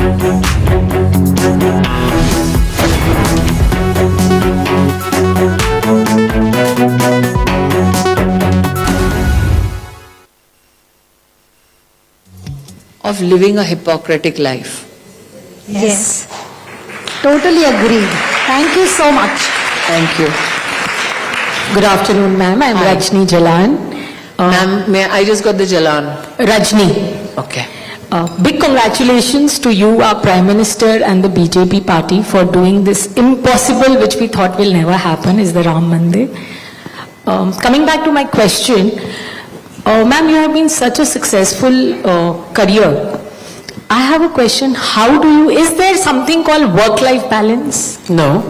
Of living a Hippocratic life. Yes. Totally agree. Thank you so much. Thank you. Good afternoon, ma'am. I'm Hi. Rajni Jalan. Ma'am, I just got the Jalan. Rajni. Okay. Big congratulations to you, our Prime Minister and the BJP party for doing this impossible, which we thought will never happen, is the Ram Mandir. Coming back to my question, ma'am, you have been such a successful career. I have a question. How do you, is there something called work-life balance? No.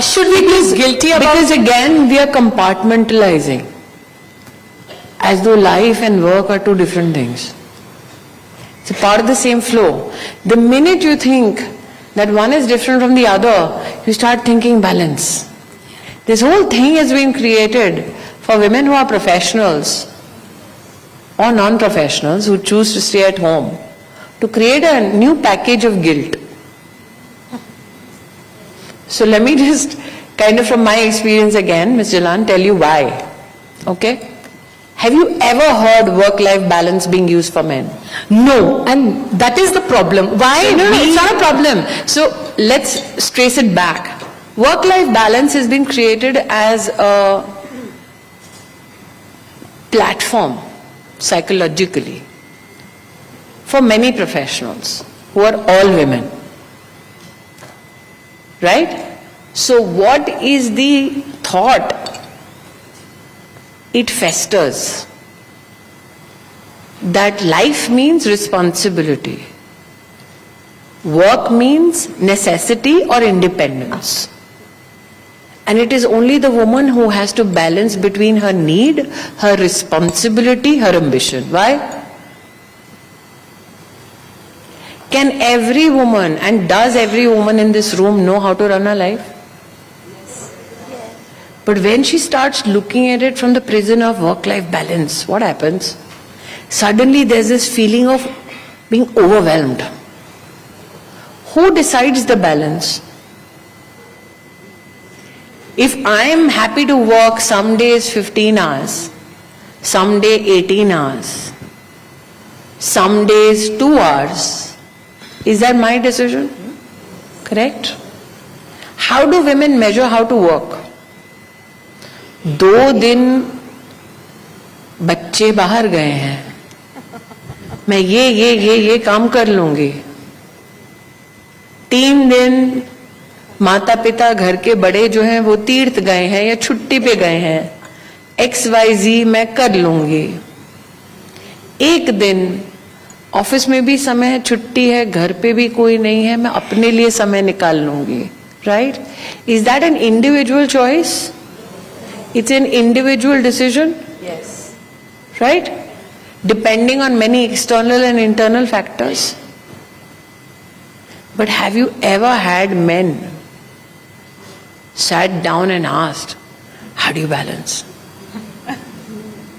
Should we be guilty about? Because again, we are compartmentalizing. As though life and work are two different things. It's a part of the same flow. The minute you think that one is different from the other, you start thinking balance. This whole thing has been created for women who are professionals or non-professionals who choose to stay at home to create a new package of guilt. So let me just kind of from my experience again, Ms. Jalan, tell you why. Okay? Have you ever heard work-life balance being used for men? No, and that is the problem. Why? No, it's not a problem. So let's trace it back. Work-life balance has been created as a platform psychologically for many professionals who are all women. Right? So what is the thought? It festers that life means responsibility. Work means necessity or independence. And it is only the woman who has to balance between her need, her responsibility, her ambition. Why? Can every woman, and does every woman in this room know how to run her life? Yes. But when she starts looking at it from the prison of work-life balance, what happens? Suddenly there's this feeling of being overwhelmed. Who decides the balance? If I'm happy to work some days 15 hours, some day 18 hours, some days 2 hours, is that my decision? Correct? How do women measure how to work? 2 दिन बच्चे बाहर गए हैं, मैं ये काम कर लूंगी. 3 दिन माता पिता घर के बड़े जो हैं वो तीर्थ गए हैं या छुट्टी पे गए हैं, XYZ मैं कर लूंगी. 1 दिन ऑफिस में भी समय है, छुट्टी है, घर पे भी कोई नहीं है, मैं अपने लिए समय निकाल लूंगी. Right? Is that an individual choice? It's an individual decision? Yes. Right? Depending on many external and internal factors. But have you ever had men sat down and asked, how do you balance?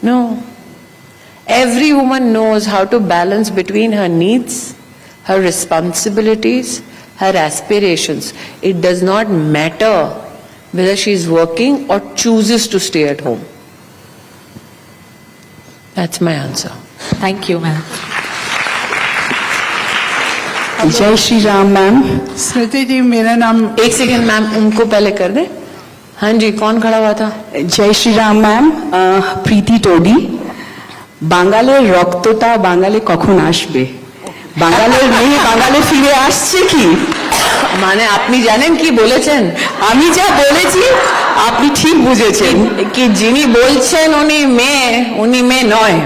No. Every woman knows how to balance between her needs, her responsibilities, her aspirations. It does not matter whether she is working or chooses to stay at home. That's my answer. Thank you, ma'am. जय Shri Ram ma'am. स्मृति जी, मेरा नाम. एक second ma'am, उनको पहले कर दे. हाँ जी, कौन खड़ा हुआ था? जय श्री राम मैम. প্রীতি টোডি. বাঙালির রক্তটা বাঙালি কখন আসবে? বাঙালির মেয়ে বাঙালি ফিরে আসছে কি? মানে আপনি জানেন কি বলেছেন? আমি যা বলেছি আপনি ঠিক বুঝেছেন. কি যিনি বলছেন উনি মেয়ে নয়.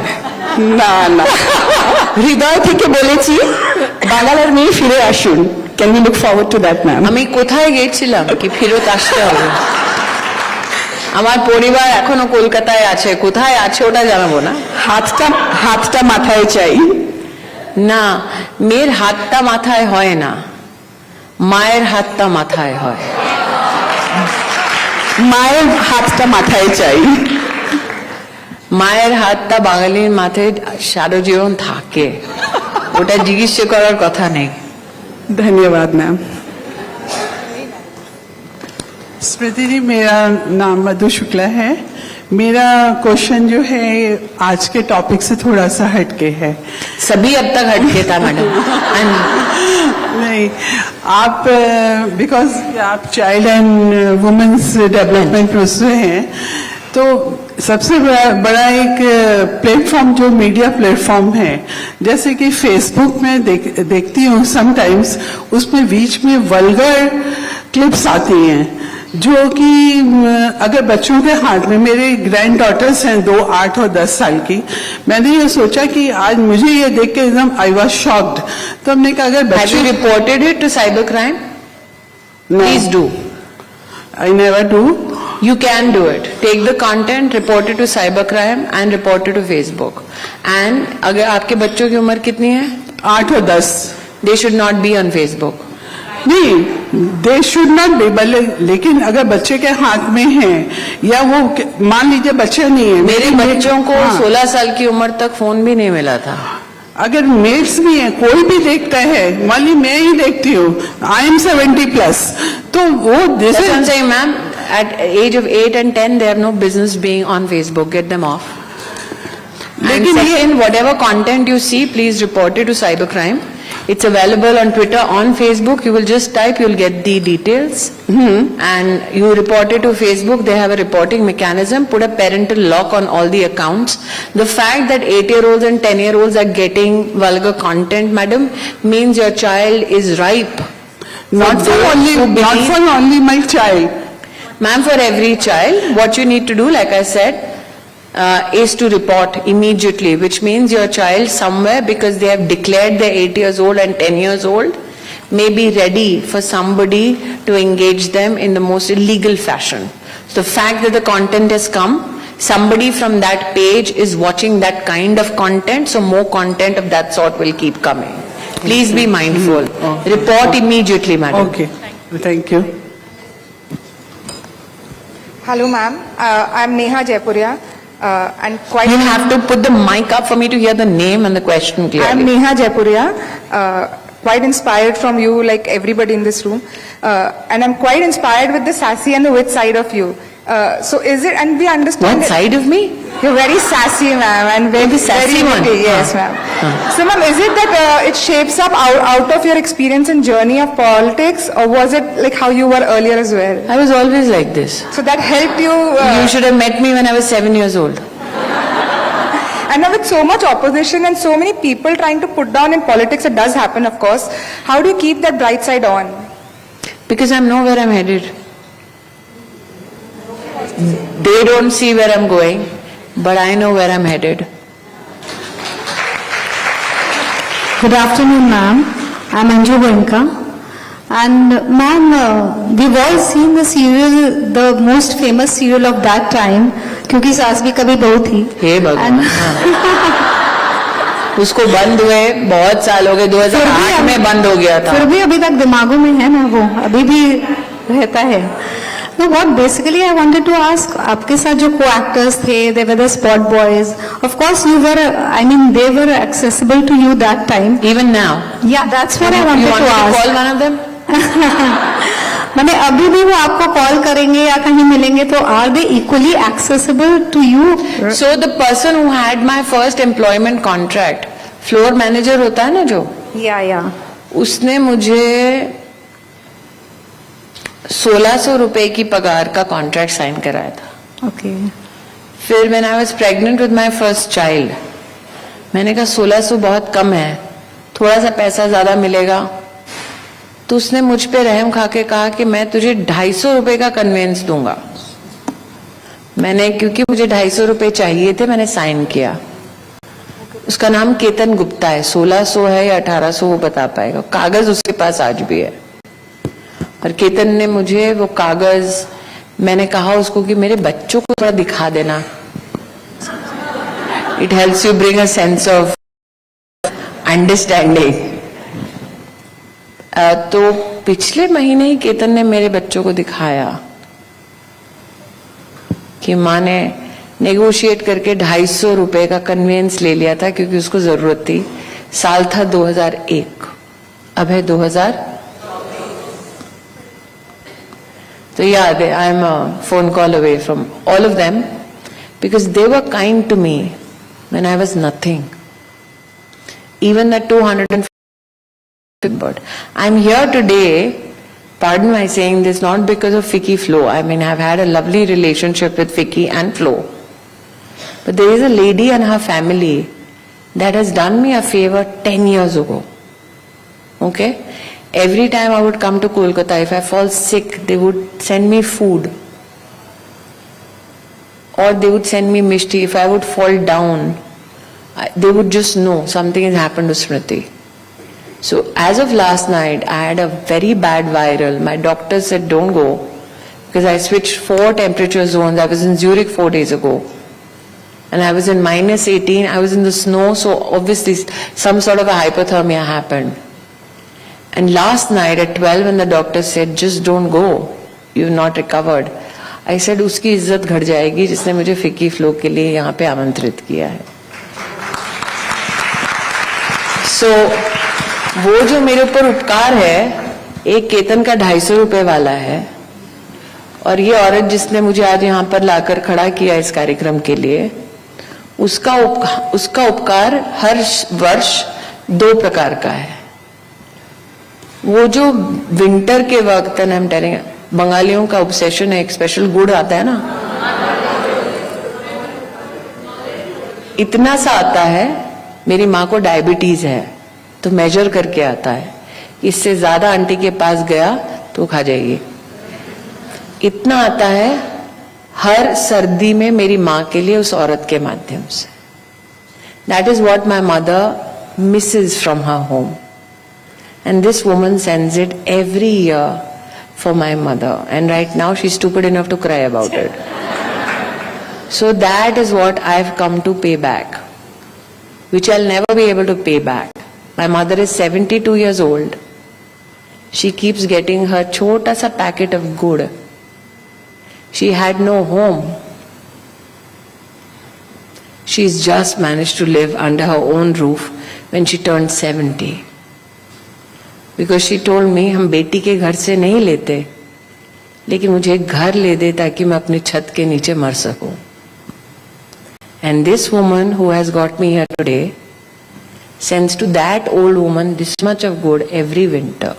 না না, হৃদয় থেকে বলেছি বাঙালির মেয়ে ফিরে আসুন. Can we look forward to that ma'am? আমি কোথায় গেছিলাম কি ফেরত আসতে হবে? আমার পরিবার এখনো কলকাতায় আছে, কোথায় আছে ওটা জানাবো না. হাতটা মাথায় চাই. না, মেয়ের হাতটা মাথায় হয় না, মায়ের হাতটা মাথায় হয়. মায়ের হাতটা মাথায় চাই. মায়ের হাতটা বাঙালির মাথায় সারা জীবন থাকে. ওটা জিজ্ঞেস করার কথা নেই। धन्यवाद मैम। स्मृति जी, मेरा नाम मधु शुक्ला है। मेरा क्वेश्चन जो है आज के टॉपिक से थोड़ा सा हटके है। सभी अब तक हटके था मैडम। नहीं, आप बिकॉज आप चाइल्ड एंड वुमेन्स डेवलपमेंट उससे हैं, तो सबसे बड़ा एक प्लेटफॉर्म जो मीडिया प्लेटफॉर्म है, जैसे कि फेसबुक में देखती हूँ समटाइम्स, उसमें बीच में वल्गर क्लिप्स आती हैं जो कि अगर बच्चों के हाथ में, मेरे ग्रैंड डॉटर्स हैं 2, 8 और 10 साल की, मैंने ये सोचा कि आज मुझे ये देख के एकदम आई वॉज शॉक्ड। तो हमने कहा अगर बच्चे reported it to cyber crime? Please do. I never do. You can do it. Take the content, report it to cybercrime and report it to Facebook. And अगर आपके बच्चों की उम्र कितनी है? 8 और 10। They should not be on Facebook. नहीं, they should not be, लेकिन अगर बच्चे के हाथ में है या वो मान लीजिए बच्चे नहीं है, मेरे बच्चों को 16 साल की उम्र तक फोन भी नहीं मिला था। अगर मेट्स भी है, कोई भी देखता है, मान ली मैं ही देखती हूँ, आई एम 70+, तो वो जैसे ma'am at age of 8 and 10 they have no business being on Facebook. Get them off. And second, whatever content you see, please report it to cybercrime. It's available on Twitter, on Facebook. You will just type, you'll get the details. And you report it to Facebook. They have a reporting mechanism. Put a parental lock on all the accounts. The fact that 8-year-olds and 10-year-olds are getting vulgar content, madam, means your child is ripe. not for only my child. Ma'am, for every child, what you need to do, like I said, is to report immediately, which means your child somewhere, because they have declared they're 8 years old and 10 years old, may be ready for somebody to engage them in the most illegal fashion. So the fact that the content has come, somebody from that page is watching that kind of content, so more content of that sort will keep coming. Please be mindful. Report immediately, madam. Okay, thank you. Hello, ma'am. I'm Neha Jaipuria, and quite. You have to put the mic up for me to hear the name and the question clearly. I'm Neha Jaipuria, quite inspired from you, like everybody in this room, and I'm quite inspired with the sassy and the wit side of you. So is it? And we understand. What side of me? You're very sassy, ma'am, and very sassy very one. witty. Yes, ma'am. So, ma'am, is it that it shapes up out of your experience and journey of politics, or was it like how you were earlier as well? I was always like this. So that helped you. You should have met me when I was 7 years old. And now with so much opposition and so many people trying to put down in politics, it does happen, of course. How do you keep that bright side on? Because I know where I'm headed. They don't see where I'm going, but I know where I'm headed. Good afternoon, ma'am. I'm Anju Goenka. And ma'am, we've all seen the serial, the most famous serial of that time, क्योंकि सास भी कभी बहू थी. हे भगवान. उसको बंद हुए बहुत साल हो गए, 2008 में बंद हो गया था. फिर भी अभी तक दिमागों में है ना, वो अभी भी रहता है. No, what basically I wanted to ask, आपके साथ जो co-actors थे, they were the spot boys. Of course, you were, I mean, they were accessible to you that time. Even now. Yeah, that's what I wanted You want to me ask. to call one of them? मैंने अभी भी वो आपको call करेंगे या कहीं मिलेंगे तो are they equally accessible to you? So the person who had my first employment contract, floor manager होता है ना जो, Yeah. उसने मुझे 1600 रुपए की पगार का कॉन्ट्रैक्ट साइन कराया था. Okay. फिर when I was pregnant with my first child, मैंने कहा 1600 बहुत कम है, थोड़ा सा पैसा ज्यादा मिलेगा. तो उसने मुझ पे रहम खा के कहा कि मैं तुझे 250 रुपए का कन्वेंस दूंगा. मैंने, क्योंकि मुझे 250 रुपए चाहिए थे, मैंने साइन किया. उसका नाम केतन गुप्ता है. 1600 है या 1800 वो बता पाएगा. कागज उसके पास आज भी है. और केतन ने मुझे वो कागज, मैंने कहा उसको कि मेरे बच्चों को थोड़ा दिखा देना. It helps you bring a sense of understanding. तो पिछले महीने ही केतन ने मेरे बच्चों को दिखाया कि माँ ने नेगोशिएट करके 250 रुपए का कन्वेंस ले लिया था, क्योंकि उसको जरूरत थी. साल था 2001, अब है 2000। So yeah, I am a phone call away from all of them because they were kind to me when I was nothing. Even that 250 bird. I'm here today, pardon my saying this, not because of Vicky Flo. I mean, I've had a lovely relationship with Vicky and Flo. But there is a lady and her family that has done me a favor 10 years ago. Okay? Every time I would come to Kolkata, if I fall sick, they would send me food. Or they would send me mishti. If I would fall down, they would just know something has happened to Smriti. So as of last night, I had a very bad viral. My doctor said don't go because I switched 4 temperature zones. I was in Zurich 4 days ago. And I was in minus 18. I was in the snow, so obviously some sort of a hypothermia happened. And last night at 12 when the doctor said, just don't go, you've not recovered. I said, उसकी इज्जत घट जाएगी जिसने मुझे फिकी flow के लिए यहाँ पे आमंत्रित किया है. So, वो जो मेरे ऊपर उपकार है, एक केतन का 250 रुपए वाला है. और ये औरत जिसने मुझे आज यहाँ पर लाकर खड़ा किया इस कार्यक्रम के लिए, उसका उपकार हर वर्ष 2 प्रकार का है. वो जो विंटर के वक्त है, हम टेलिंग, बंगालियों का ऑब्सेशन है, एक स्पेशल गुड़ आता है ना, इतना सा आता है. मेरी माँ को डायबिटीज है तो मेजर करके आता है, इससे ज्यादा आंटी के पास गया तो खा जाएगी. इतना आता है हर सर्दी में मेरी माँ के लिए उस औरत के माध्यम से. That is what my mother misses from her home. And this woman sends it every year for my mother. And right now she's stupid enough to cry about it. So that is what I've come to pay back, which I'll never be able to pay back. My mother is 72 years old. She keeps getting her chota sa packet of good. She had no home. She's just managed to live under her own roof when she turned 70. Because she told me, हम बेटी के घर से नहीं लेते, लेकिन मुझे एक घर ले दे ताकि मैं अपनी छत के नीचे मर सकूं. And this woman who has got me here today sends to that old woman this much of good every winter.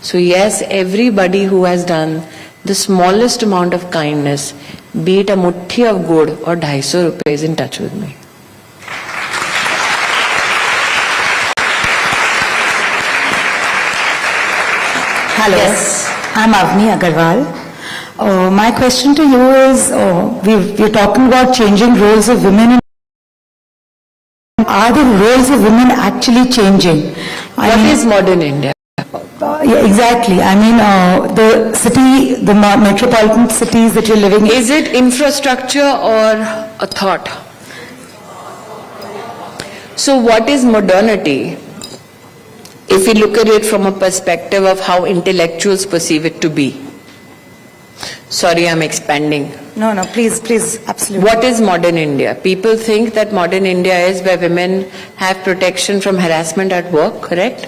So yes, everybody who has done the smallest amount of kindness, be it a muthi of good or 250 rupees, is in touch with me. Hello, Yes. I'm Avni Agarwal. My question to you is, we're talking about changing roles of women. Are the roles of women actually changing? What is modern India? Yeah, exactly. I mean, the city, the metropolitan cities that you're living in. Is it infrastructure or a thought? So what is modernity? If we look at it from a perspective of how intellectuals perceive it to be. Sorry, I'm expanding. No, please, absolutely. What is modern India? People think that modern India is where women have protection from harassment at work, correct?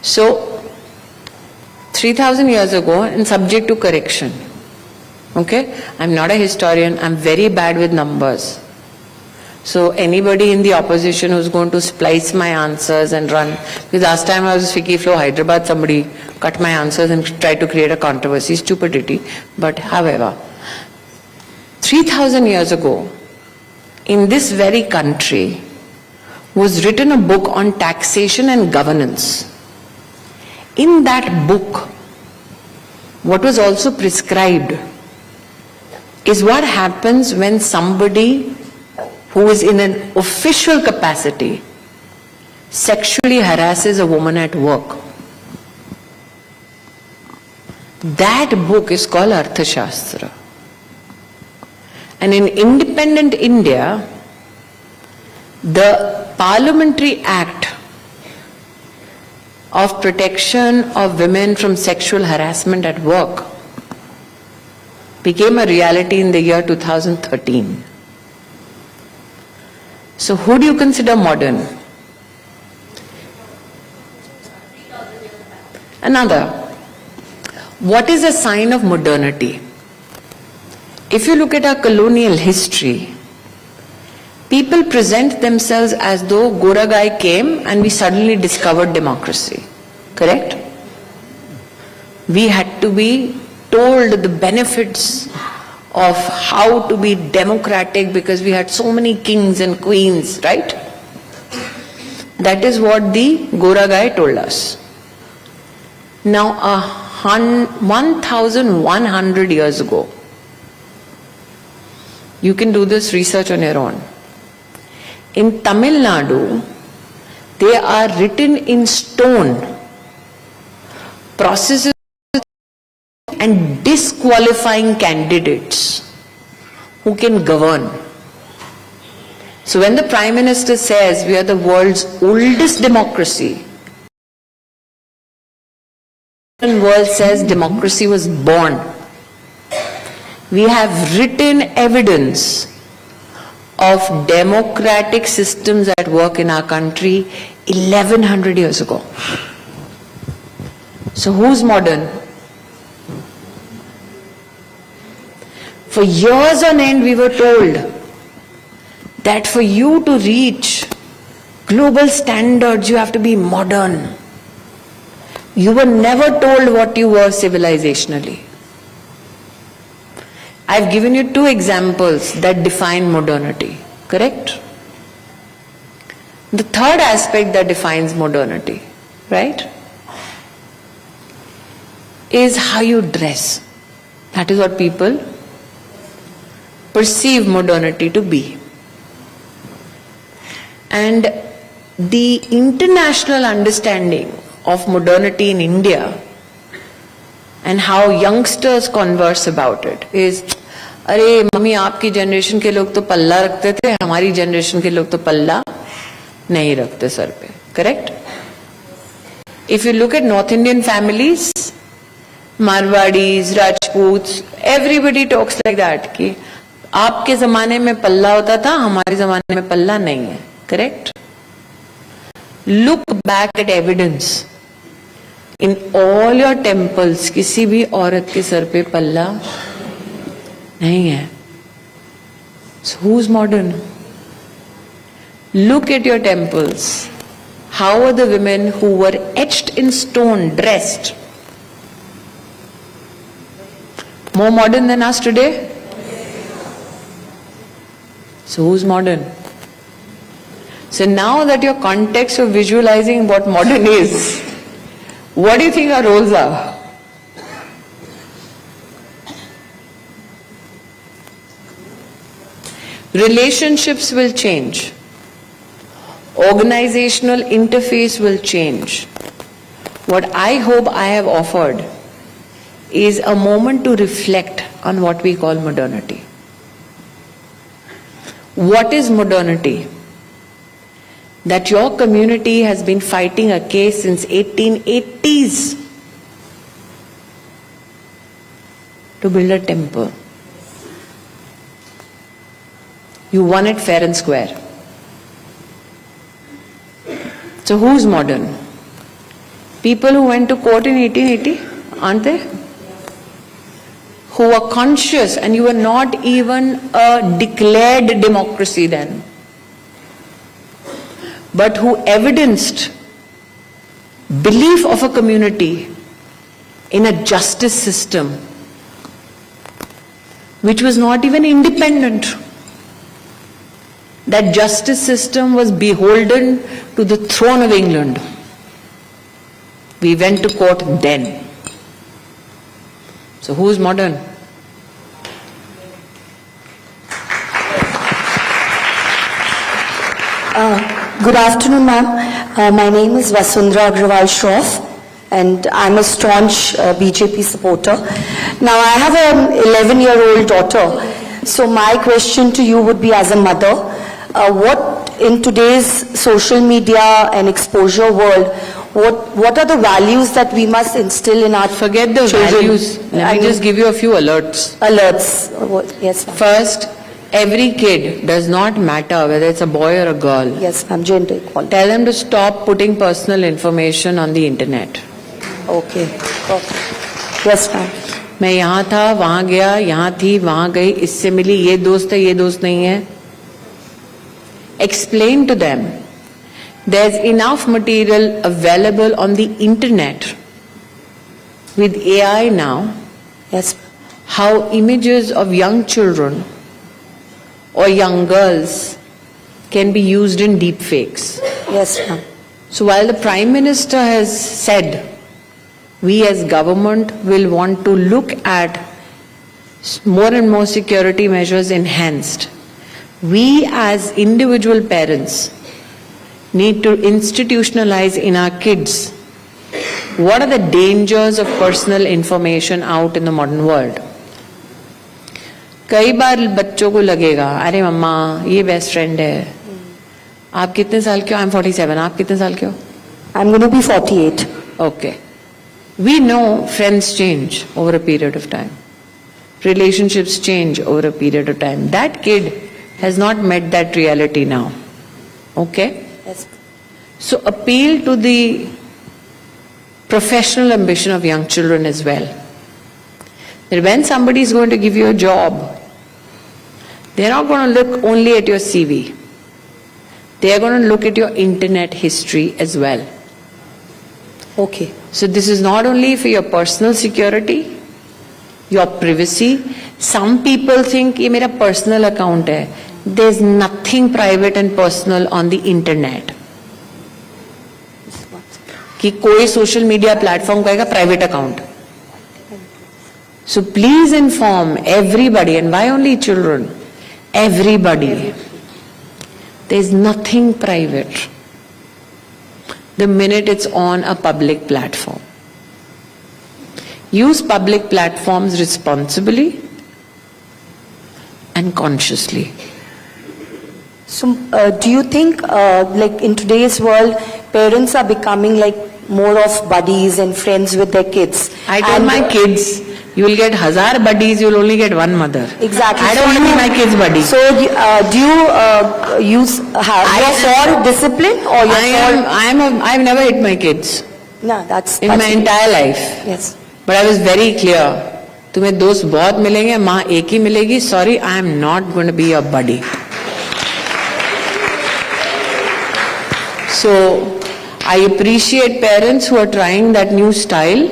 So, 3,000 years ago, and subject to correction, okay? I'm not a historian, I'm very bad with numbers. So anybody in the opposition who's going to splice my answers and run, because last time I was Vicky Flo, Hyderabad, somebody cut my answers and tried to create a controversy, stupidity. But however, 3,000 years ago, in this very country, was written a book on taxation and governance. In that book, what was also prescribed is what happens when somebody who is in an official capacity sexually harasses a woman at work. That book is called Arthashastra. And in independent India, the Parliamentary Act of Protection of Women from Sexual Harassment at Work became a reality in the year 2013. So who do you consider modern? Another. What is a sign of modernity? If you look at our colonial history, people present themselves as though Goragai came and we suddenly discovered democracy. Correct? We had to be told the benefits of how to be democratic because we had so many kings and queens, right? That is what the Goragai told us. Now, 1,100 years ago, you can do this research on your own. In Tamil Nadu, they are written in stone processes and disqualifying candidates who can govern. So when the Prime Minister says we are the world's oldest democracy, the world says democracy was born. We have written evidence of democratic systems at work in our country 1100 years ago. So who's modern? For years on end we were told that for you to reach global standards you have to be modern. You were never told what you were civilizationally. I've given you two examples that define modernity, correct? The third aspect that defines modernity, right, is how you dress. That is what people perceive modernity to be. And the international understanding of modernity in India and how youngsters converse about it is, अरे mummy आपकी generation के लोग तो पल्ला रखते थे, हमारी generation के लोग तो पल्ला नहीं रखते सर पे, correct? If you look at North Indian families, Marwadis, Rajputs, everybody talks like that कि आपके जमाने में पल्ला होता था, हमारे जमाने में पल्ला नहीं है, correct? Look back at evidence. In all your temples, किसी भी औरत के सर पे पल्ला नहीं है. So who's modern? Look at your temples. How are the women who were etched in stone dressed? More modern than us today? So who's modern? So now that your context of visualizing what modern is, what do you think our roles are? Relationships will change. Organizational interface will change. What I hope I have offered is a moment to reflect on what we call modernity. What is modernity? That your community has been fighting a case since 1880s to build a temple. You won it fair and square. So who's modern? People who went to court in 1880, aren't they? Who were conscious, and you were not even a declared democracy then, but who evidenced belief of a community in a justice system which was not even independent. That justice system was beholden to the throne of England. We went to court then. So who's modern? Good afternoon, ma'am. My name is Vasundhara Agrawal Shroff, and I'm a staunch BJP supporter. Now, I have an 11-year-old daughter. So my question to you would be, as a mother, what in today's social media and exposure world, what are the values that we must instill in our Forget the children? values. Let me just give you a few alerts. Alerts. Yes, ma'am. First, Every kid, does not matter whether it's a boy or a girl. Yes, ma'am, gender equality. Tell them to stop putting personal information on the internet. Okay. Okay. Yes, ma'am. मैं यहाँ था, वहाँ गया, यहाँ थी, वहाँ गई, इससे मिली, ये दोस्त है, ये दोस्त नहीं है. Explain to them. There's enough material available on the internet with AI now. Yes. How images of young children or young girls can be used in deep fakes. Yes, ma'am. So while the Prime Minister has said we as government will want to look at more and more security measures enhanced, we as individual parents need to institutionalize in our kids what are the dangers of personal information out in the modern world. कई बार बच्चों को लगेगा अरे मम्मा ये best friend है. आप कितने साल के हो? I'm 47. आप कितने साल के हो? I'm going to be 48. Okay. We know friends change over a period of time. Relationships change over a period of time. That kid has not met that reality now. Okay? Yes. So appeal to the professional ambition of young children as well. That when somebody is going to give you a job, they're not going to look only at your CV. They're going to look at your internet history as well. Okay. So this is not only for your personal security, your privacy. Some people think ये मेरा personal account है. There's nothing private and personal on the internet. कि कोई social media platform कहेगा private account. So please inform everybody, and why only children? Everybody. There's nothing private the minute it's on a public platform. Use public platforms responsibly and consciously. So, do you think, like in today's world, parents are becoming like more of buddies and friends with their kids? I told my kids, you will get 1,000 buddies, you will only get one mother. Exactly. I don't want to be my kids' buddy. So, do you you're for discipline or you're I've never hit my kids No, that's in my entire life. Yes. But I was very clear. तुम्हें दोस्त बहुत मिलेंगे, माँ एक ही मिलेगी. Sorry, I am not going to be your buddy. So, I appreciate parents who are trying that new style.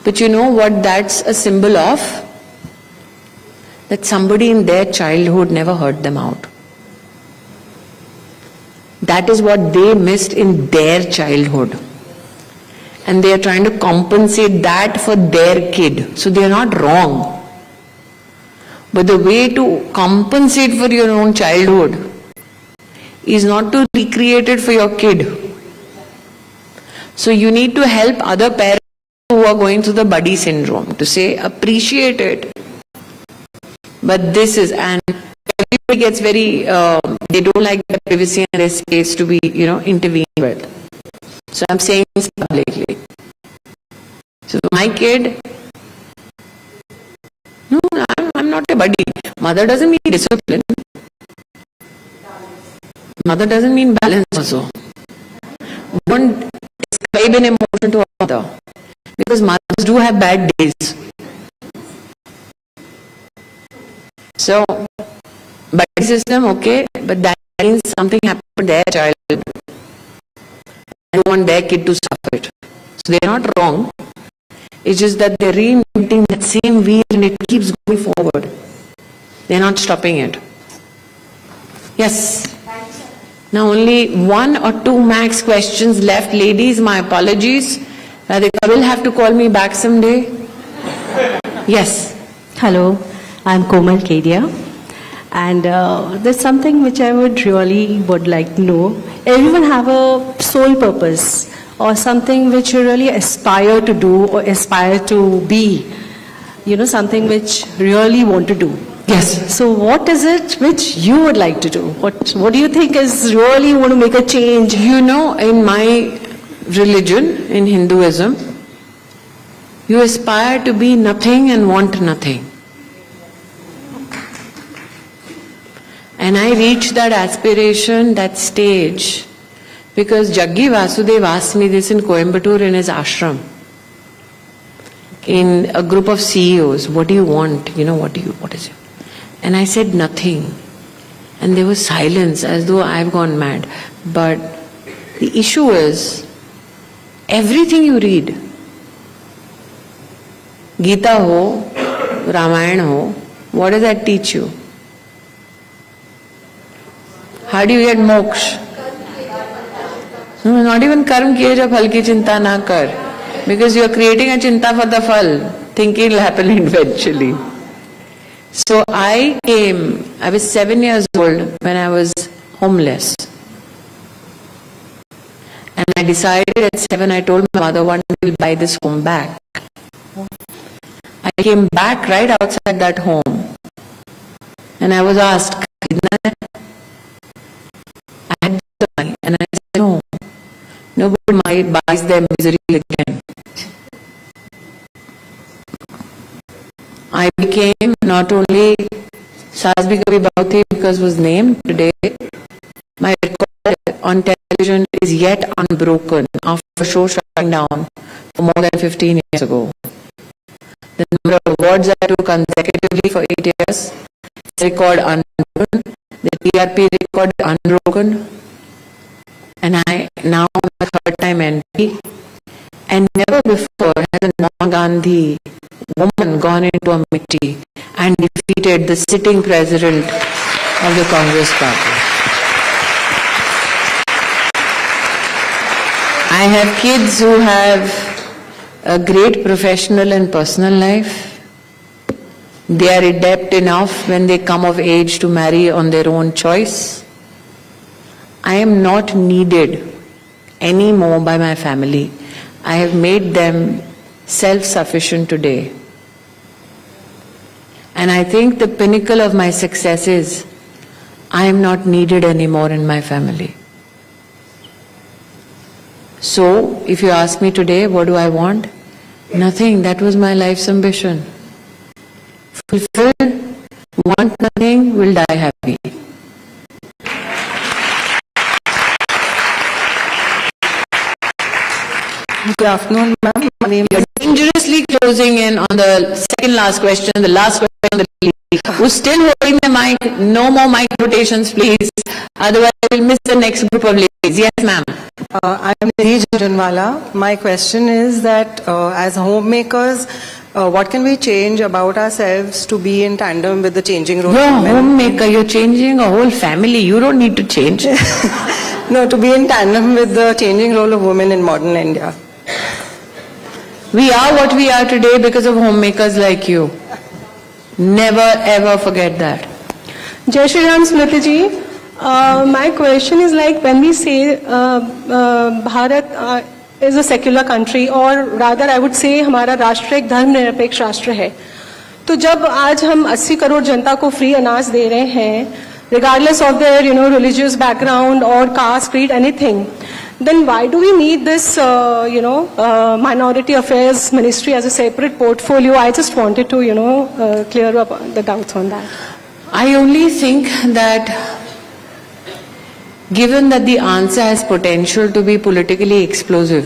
But you know what that's a symbol of? That somebody in their childhood never heard them out. That is what they missed in their childhood. And they are trying to compensate that for their kid. So they are not wrong. But the way to compensate for your own childhood is not to recreate it for your kid. So you need to help other parents who are going through the buddy syndrome to say, appreciate it. But this is, and everybody gets very, they don't like their privacy and their space to be, intervened with. So I'm saying this publicly. So my kid, no, I'm not a buddy. Mother doesn't mean discipline. Mother doesn't mean balance also. Don't ascribe an emotion to a mother. Because mothers do have bad days. So, buddy system, okay, but that means something happened to their child. They don't want their kid to suffer it. So they're not wrong. It's just that they're reinventing that same wheel and it keeps going forward. They're not stopping it. Yes. Now only 1 or 2 max questions left. Ladies, my apologies. Radhika will have to call me back someday. Yes. Hello, I'm Komal Kedia. And there's something which I would like to know. Everyone have a soul purpose or something which you really aspire to do or aspire to be. Something which really want to do. Yes. So what is it which you would like to do? What do you think is really want to make a change? In my religion, in Hinduism, you aspire to be nothing and want nothing. And I reached that aspiration, that stage, because Jaggi Vasudev asked me this in Coimbatore in his ashram, in a group of CEOs, what do you want? What is it? And I said nothing. And there was silence, as though I've gone mad. But the issue is, everything you read, Gita ho, Ramayana ho, what does that teach you? How do you get moksha? Not even karm kiye jab phal ki chinta na kar. Because you are creating a chinta for the phal, thinking it will happen eventually. So I was 7 years old when I was homeless. And I decided at 7, I told my mother, one day we'll buy this home back. I came back right outside that home. And I was asked, "Kharidna hai?" I had the money. And I said, no. Nobody buys their misery again. I became not only Saas Bhi Kabhi Bahu Thi because was named today, my record on television is yet unbroken after a show shutting down for more than 15 years ago. The number of awards I took consecutively for 8 years, record unbroken, the TRP record unbroken, and I now am a third time MP, and never before has a non-Gandhi woman gone into a committee and defeated the sitting president of the Congress party. I have kids who have a great professional and personal life. They are adept enough when they come of age to marry on their own choice. I am not needed anymore by my family. I have made them self-sufficient today. And I think the pinnacle of my success is I am not needed anymore in my family. So, if you ask me today, what do I want? Nothing. That was my life's ambition. Fulfilled, want nothing, will die happy. Good afternoon, ma'am. My name is... Dangerously closing in on the second last question, the last question on the list. Who's still holding the mic? No more mic rotations, please. Otherwise, we'll miss the next group of ladies. Yes, ma'am. I am Nidhi Junwala. My question is that as homemakers, what can we change about ourselves to be in tandem with the changing role You're a of women? homemaker. You're changing a whole family. You don't need to change. No, to be in tandem with the changing role of women in modern India. We are what we are today because of homemakers like you. Never ever forget that. Jai Shri Ram, Smriti ji. My question is like when we say Bharat is a secular country, or rather I would say हमारा राष्ट्र एक धर्मनिरपेक्ष राष्ट्र है. तो जब आज हम 80 करोड़ जनता को फ्री अनाज दे रहे हैं, regardless of their religious background or caste, creed, anything, then why do we need this minority affairs ministry as a separate portfolio? I just wanted to clear up the doubts on that. I only think that given that the answer has potential to be politically explosive,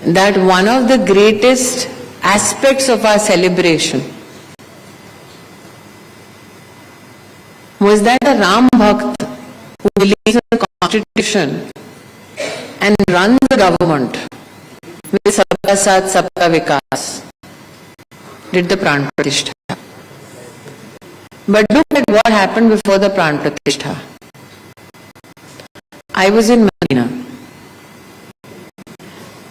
that one of the greatest aspects of our celebration was that a Ram Bhakt who believes in the constitution and runs the government with Sabka Saath Sabka Vikas did the Pran Pratishtha. But look at what happened before the Pran Pratishtha. I was in Medina.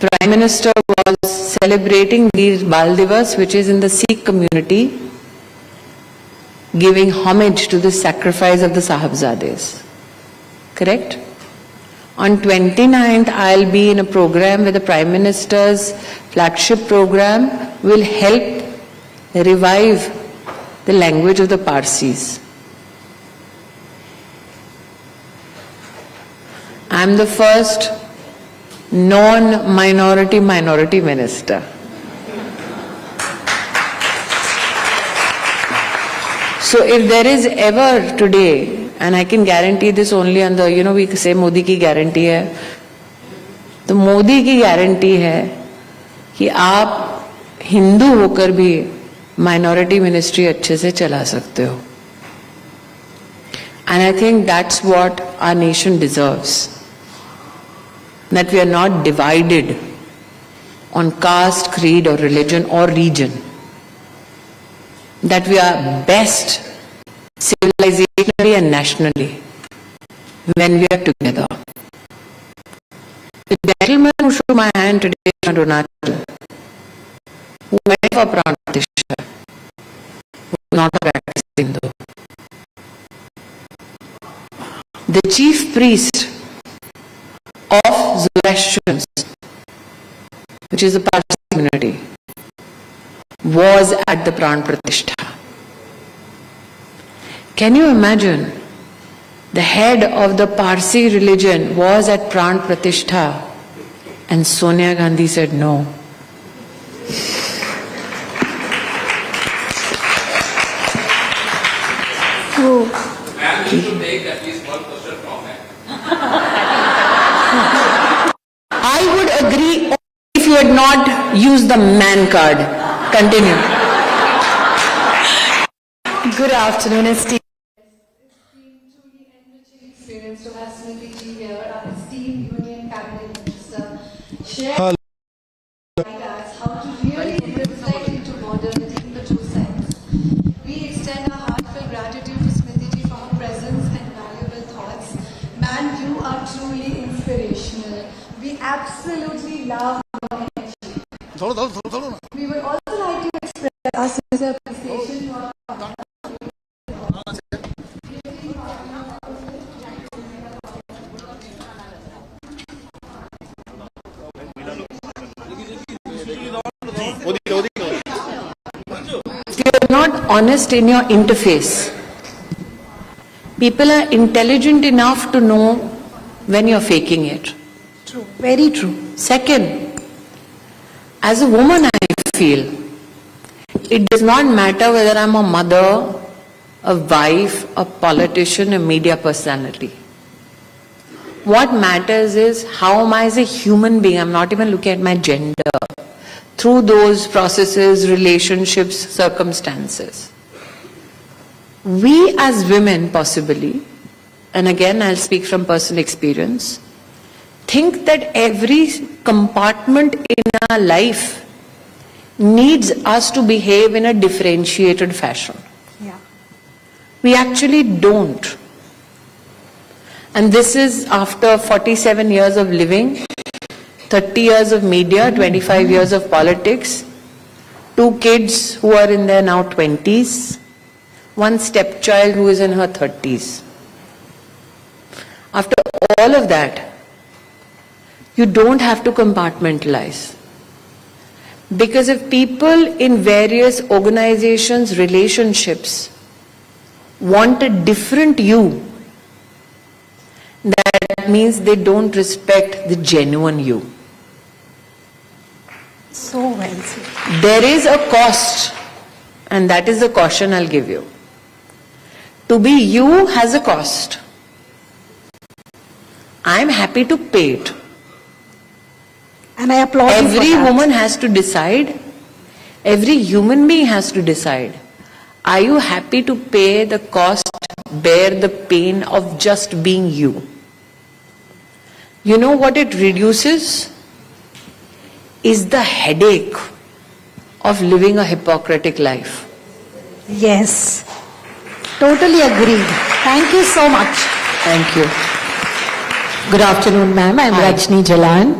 Prime Minister was celebrating Veer Bal Divas, which is in the Sikh community, giving homage to the sacrifice of the Sahibzades. Correct? On 29th, I'll be in a program where the Prime Minister's flagship program will help revive the language of the Parsis. I'm the first non-minority minority minister. So if there is ever today, and I can guarantee this only on the, we say Modi की guarantee है, तो मोदी की guarantee है कि आप हिंदू होकर भी minority ministry अच्छे से चला सकते हो. And I think that's what our nation deserves. That we are not divided on caste, creed or religion or region. That we are best civilizationally and nationally when we are together. The gentleman who shook my hand today on Arunachal, who went for Pran Pratishtha, who was not a practicing Hindu. The chief priest of Zoroastrians, which is a Parsi community, was at the Pran Pratishtha. Can you imagine? The head of the Parsi religion was at Pran Pratishtha and Sonia Gandhi said no. Ma'am, you should take at least one question from her. I would agree if you had not used the man card. Continue. Good afternoon, esteemed. Experience to have Smriti here, our esteemed Union Cabinet Minister, share us how to really reflect into modernity in the true sense. We extend our heartfelt gratitude to Smriti for her presence and valuable thoughts. Man, you are truly inspirational. We absolutely love your energy. We would also like to express our sincere appreciation for If you are not honest in your interface, people are intelligent enough to know when you're faking it. true, very true. Second, as a woman, I feel it does not matter whether I'm a mother, a wife, a politician, a media personality. What matters is how am I as a human being. I'm not even looking at my gender. Through those processes, relationships, circumstances. We as women possibly, and again I'll speak from personal experience, think that every compartment in our life needs us to behave in a differentiated fashion. Yeah. We actually don't. And this is after 47 years of living, 30 years of media, 25 years of politics, 2 kids who are in their now 20s, 1 stepchild who is in her 30s. After all of that, you don't have to compartmentalize. Because if people in various organizations, relationships want a different you, that means they don't respect the genuine you. So well said. There is a cost, and that is the caution I'll give you. To be you has a cost. I'm happy to pay it. And I applaud you for Every that. woman has to decide, every human being has to decide, are you happy to pay the cost, bear the pain of just being you? You know what it reduces? Is the headache of living a hypocritic life. Yes. Totally agreed. Thank you so much. Thank you. Good afternoon, ma'am. I'm Hi. Rajni Jalan.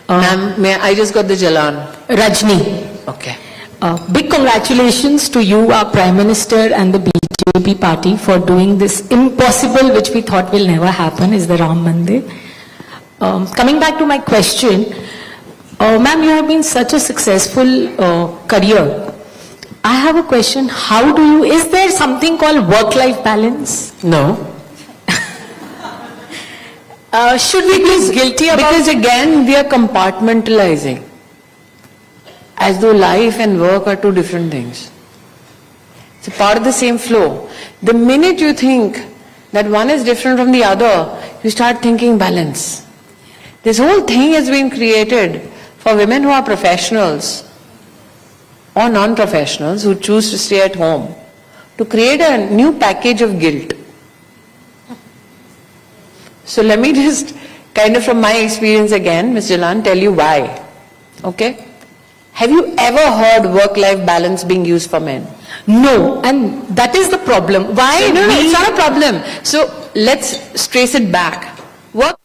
Ma'am, I just got the Jalan. Rajni. Okay. Big congratulations to you, our Prime Minister and the BJP party for doing this impossible, which we thought will never happen, is the Ram Mandir. Coming back to my question, ma'am, you have been such a successful career. I have a question. How do you, is there something called work-life balance? No. Should we be guilty about? Because again, we are compartmentalizing. As though life and work are 2 different things. It's a part of the same flow. The minute you think that one is different from the other, you start thinking balance. This whole thing has been created for women who are professionals or non-professionals who choose to stay at home to create a new package of guilt. So let me just kind of from my experience again, Ms. Jalan, tell you why. Okay? Have you ever heard work-life balance being used for men? No, and that is the problem. Why? No, it's not a problem. So let's trace it back. Work